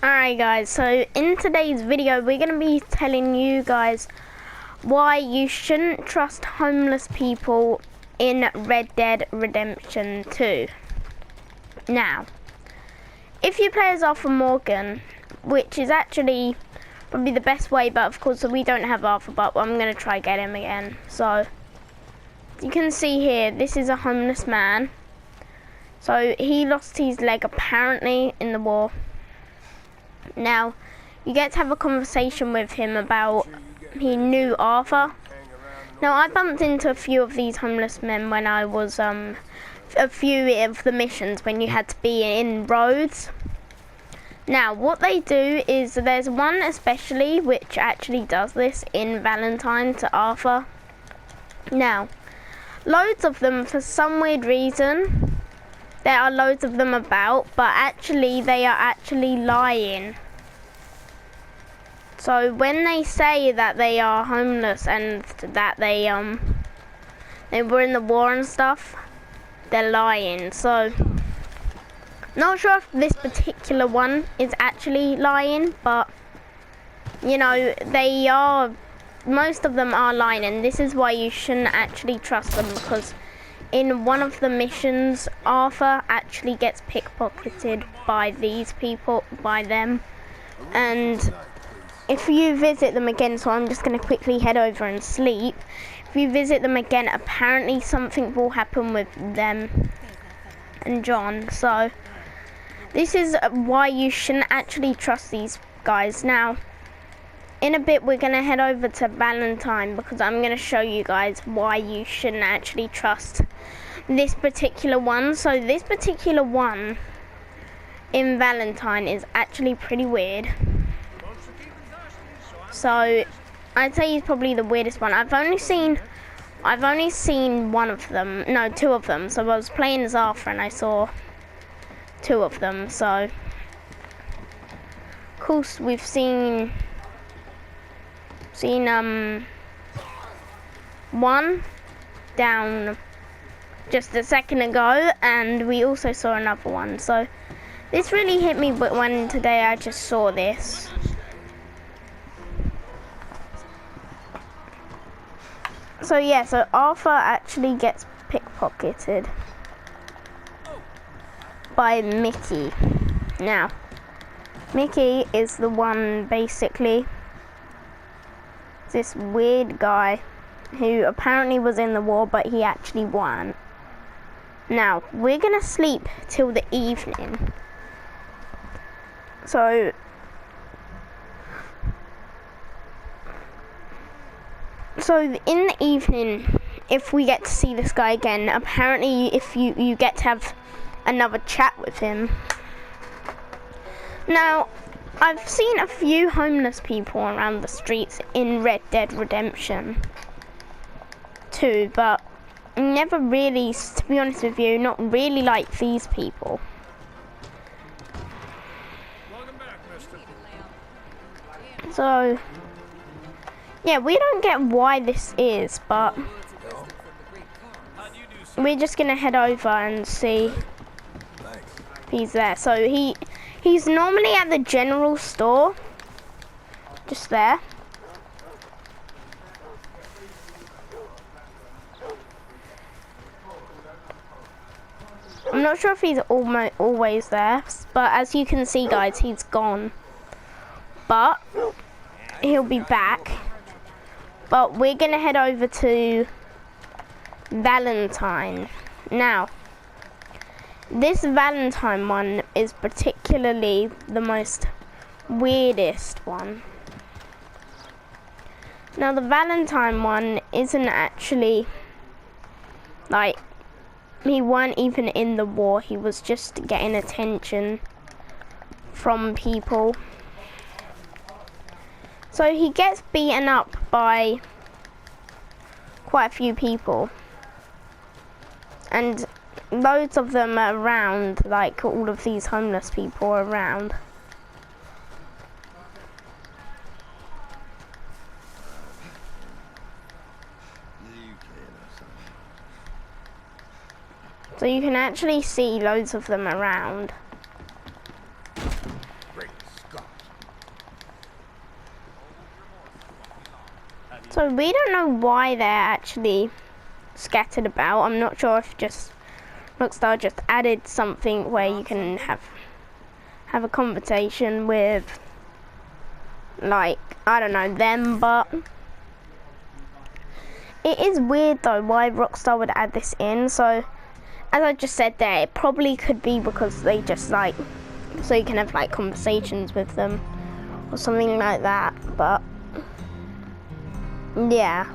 Alright guys, so in today's video we're going to be telling you guys why you shouldn't trust homeless people in Red Dead Redemption 2. Now, if you play as Arthur Morgan, which is actually probably the best way, but of course we don't have Arthur, but I'm going to try get him again. So, you can see here, this is a homeless man. So he lost his leg apparently in the war. Now, you get to have a conversation with him about he knew Arthur. Now, I bumped into a few of these homeless men when I was a few of the missions when you had to be in roads. Now, what they do is there's one especially which actually does this in Valentine to Arthur. Now, loads of them for some weird reason. There are loads of them about, but actually they are actually lying. So when they say that they are homeless and that they were in the war and stuff, they're lying. So not sure if this particular one is actually lying, but you know, they are, most of them are lying, and this is why you shouldn't actually trust them, because in one of the missions, Arthur actually gets pickpocketed by these people, by them. And if you visit them again, so I'm just going to quickly head over and sleep. If you visit them again, apparently something will happen with them and John. So this is why you shouldn't actually trust these guys. Now, in a bit we're going to head over to Valentine, because I'm going to show you guys why you shouldn't actually trust this particular one. So this particular one in Valentine is actually pretty weird. So I'd say he's probably the weirdest one. I've only seen one of them, no, two of them. So I was playing as Arthur and I saw two of them. So of course we've seen one down just a second ago, and we also saw another one. So this really hit me, but when today I just saw this. So yeah, so Arthur actually gets pickpocketed by Mickey. Now, Mickey is the one basically, this weird guy who apparently was in the war, but he actually won. Now, we're gonna sleep till the evening. So in the evening, if we get to see this guy again, apparently if you get to have another chat with him. Now, I've seen a few homeless people around the streets in Red Dead Redemption 2, but never really, to be honest with you, not really like these people. So yeah, we don't get why this is, but we're just gonna head over and see if he's there. So he's normally at the general store, just there. I'm not sure if he's always there, but as you can see guys, he's gone. But he'll be back. But we're gonna head over to Valentine. Now, this Valentine one is particularly the most weirdest one. Now, the Valentine one isn't actually, like, he weren't even in the war, he was just getting attention from people. So he gets beaten up by quite a few people, and loads of them are around, like all of these homeless people are around. So you can actually see loads of them around. Great Scott. So we don't know why they're actually scattered about. I'm not sure if just Rockstar just added something where you can have a conversation with, like, I don't know, them, but it is weird though why Rockstar would add this in. So as I just said there, it probably could be because they just like, so you can have like conversations with them or something like that, but yeah.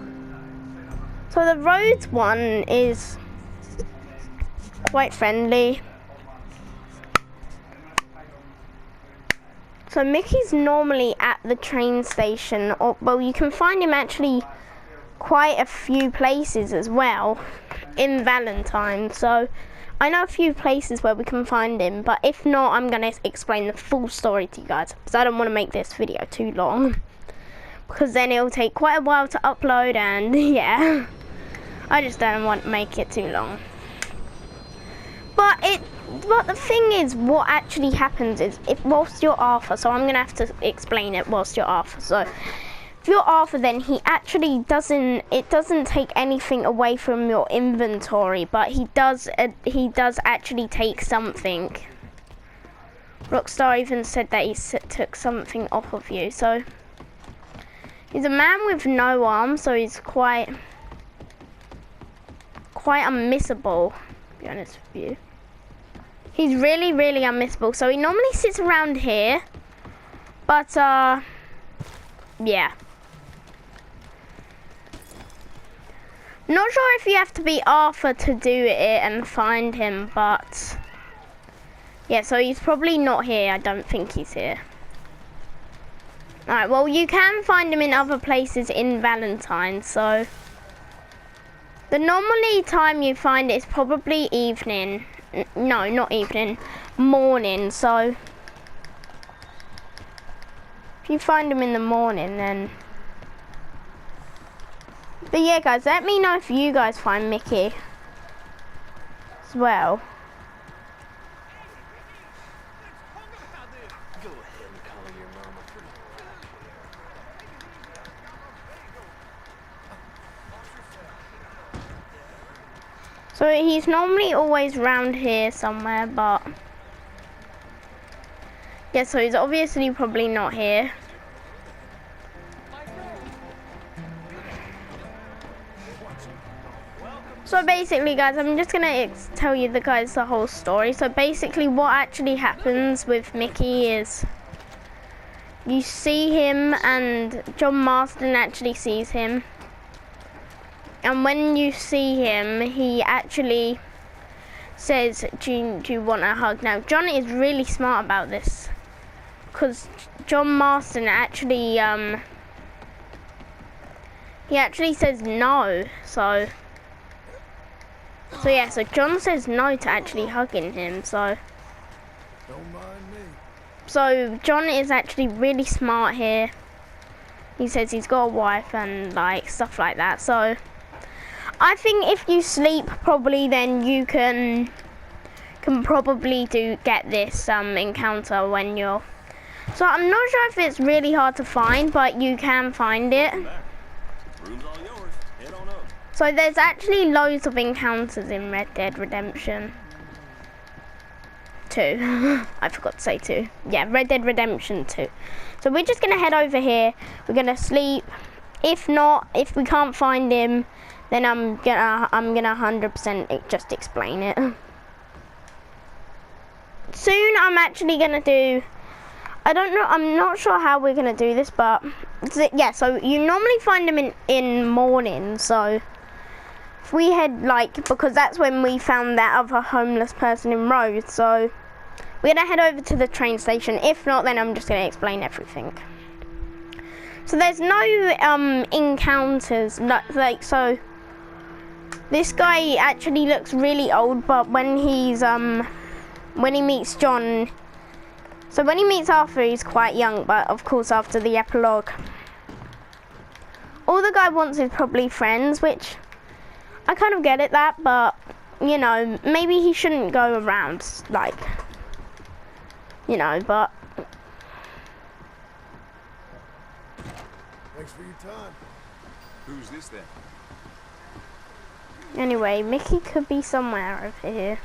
So the roads one is quite friendly. So Mickey's normally at the train station, or well, you can find him actually quite a few places as well in Valentine. So I know a few places where we can find him, but if not, I'm going to explain the full story to you guys, because I don't want to make this video too long, because then it'll take quite a while to upload, and yeah, I just don't want to make it too long. But the thing is, what actually happens is, if whilst you're Arthur, so I'm going to have to explain it whilst you're Arthur. So if you're Arthur, then he actually doesn't take anything away from your inventory, but he does actually take something. Rockstar even said that he took something off of you. So he's a man with no arms, so he's quite unmissable, to be honest with you. He's really, really unmissable. So he normally sits around here, but yeah. Not sure if you have to be Arthur to do it and find him, but yeah, so he's probably not here. I don't think he's here. Alright, well, you can find him in other places in Valentine, so the normally time you find it is probably evening. No, not evening, morning. So if you find him in the morning, then. But yeah, guys, let me know if you guys find Mickey as well. So he's normally always round here somewhere, but yeah, so he's obviously probably not here. So basically, guys, I'm just gonna tell you the whole story. So basically what actually happens with Mickey is you see him, and John Marston actually sees him. And when you see him, he actually says, do you want a hug? Now, John is really smart about this, because John Marston actually, he actually says no. So yeah, so John says no to actually hugging him, so. Don't mind me. So John is actually really smart here. He says he's got a wife and like stuff like that, so. I think if you sleep probably, then you can probably get this encounter when you're. So I'm not sure if it's really hard to find, but you can find it. Room's all yours. Head on up. So there's actually loads of encounters in Red Dead Redemption 2. I forgot to say 2. Yeah, Red Dead Redemption 2. So we're just gonna head over here. We're gonna sleep. If not, if we can't find him, then I'm gonna 100% just explain it. Soon I'm actually gonna do, I don't know, I'm not sure how we're gonna do this, but yeah, so you normally find them in morning. So if we head, like, because that's when we found that other homeless person in Rhodes, so we're gonna head over to the train station. If not, then I'm just gonna explain everything. So there's no encounters, like, so this guy actually looks really old, but when he's when he meets John, so when he meets Arthur, he's quite young, but of course after the epilogue, all the guy wants is probably friends, which I kind of get it that, but you know, maybe he shouldn't go around, like, you know, but Thanks for your time. Who's this then? Anyway, Mickey could be somewhere over here.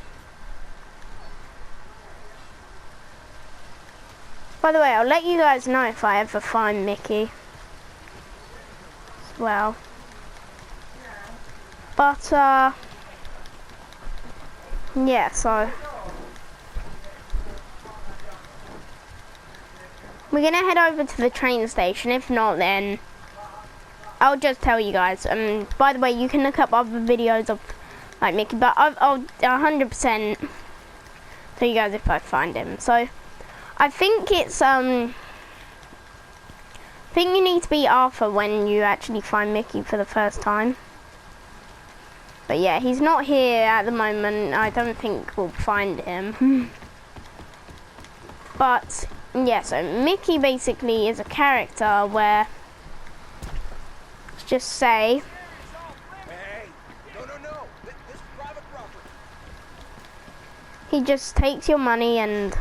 By the way, I'll let you guys know if I ever find Mickey as well. But, yeah, so we're gonna head over to the train station. If not, then I'll just tell you guys. By the way, you can look up other videos of like Mickey, but I'll 100% tell you guys if I find him. So I think it's I think you need to be Arthur when you actually find Mickey for the first time. But yeah, he's not here at the moment. I don't think we'll find him. But yeah, so Mickey basically is a character where, let's just say, Hey, no. This is private property. he just takes your money. And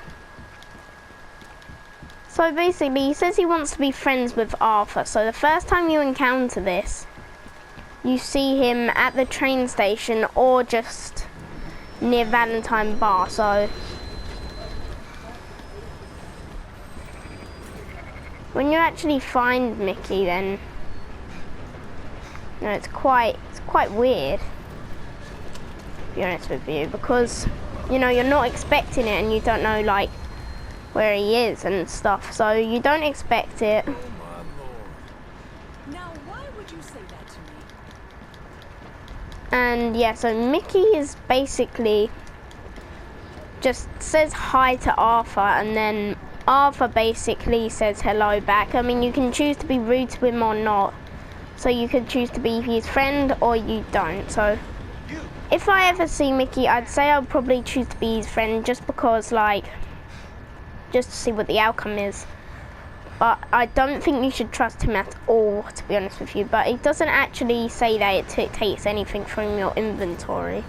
so basically he says he wants to be friends with Arthur. So the first time you encounter this, you see him at the train station or just near Valentine Bar. So when you actually find Mickey, then you know, it's quite weird, to be honest with you, because you know you're not expecting it and you don't know like where he is and stuff, so you don't expect it. Oh my lord. Now, why would you say that to me? And yeah, so Mickey is basically just says hi to Arthur, and then Arthur basically says hello back. I mean, you can choose to be rude to him or not. So you can choose to be his friend or you don't. So if I ever see Mickey, I'd say I'll probably choose to be his friend, just because, like, just to see what the outcome is. But I don't think you should trust him at all, to be honest with you. But it doesn't actually say that it takes anything from your inventory,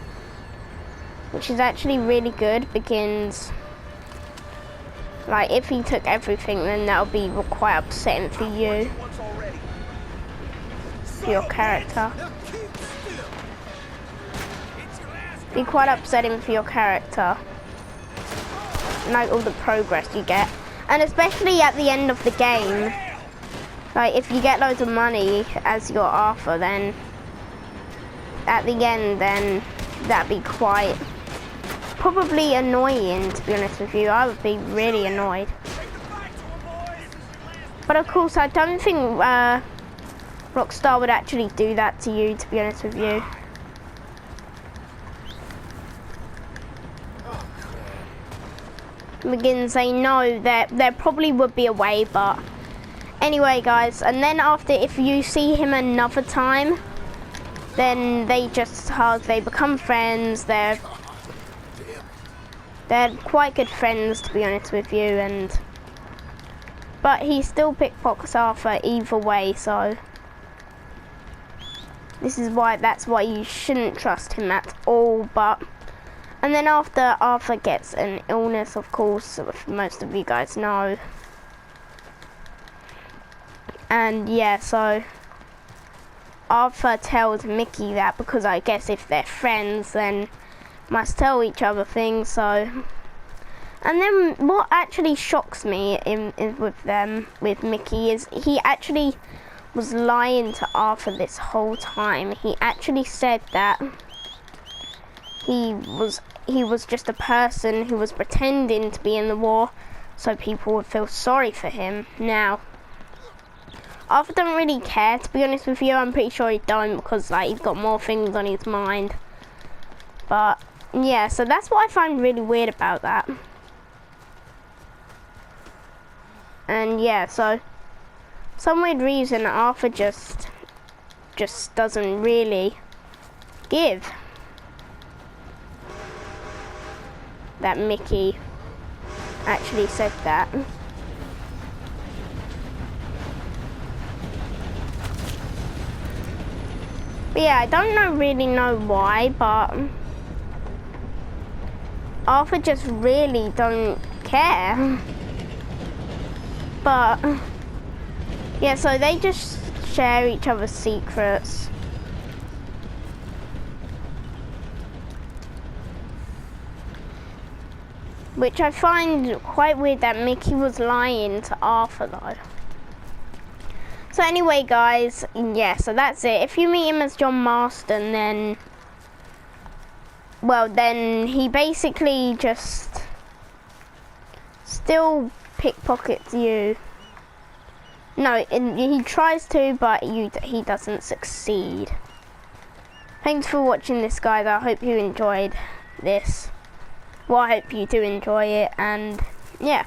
which is actually really good, because like if he took everything, then that would be quite upsetting for you, for your character. Be quite upsetting for your character, like all the progress you get, and especially at the end of the game. Like if you get loads of money as your Arthur, then at the end, then that'd be quite probably annoying, to be honest with you. I would be really annoyed. But of course, I don't think Rockstar would actually do that to you, to be honest with you. Begin saying no, there probably would be a way, but anyway, guys. And then after, if you see him another time, then they just hug, they become friends. They're quite good friends, to be honest with you. But he still pickpockets Arthur either way, so that's why you shouldn't trust him at all. And then after Arthur gets an illness, of course, most of you guys know. And yeah, so Arthur tells Mickey that, because I guess if they're friends, then must tell each other things. So, and then what actually shocks me with Mickey is he actually was lying to Arthur this whole time. He actually said that he was just a person who was pretending to be in the war so people would feel sorry for him. Now, Arthur doesn't really care, to be honest with you. I'm pretty sure he don't, because like he's got more things on his mind. But yeah, so that's what I find really weird about that. And yeah, so some weird reason Arthur just doesn't really give that Mickey actually said that. But yeah, I don't really know why, but Arthur just really don't care. But yeah, so they just share each other's secrets. Which I find quite weird that Mickey was lying to Arthur though. So anyway guys, yeah, so that's it. If you meet him as John Marston, then, well, then he basically just still pickpockets you. No, he tries to, but he doesn't succeed. Thanks for watching this, guys. I hope you enjoyed this. Well, I hope you do enjoy it, and yeah.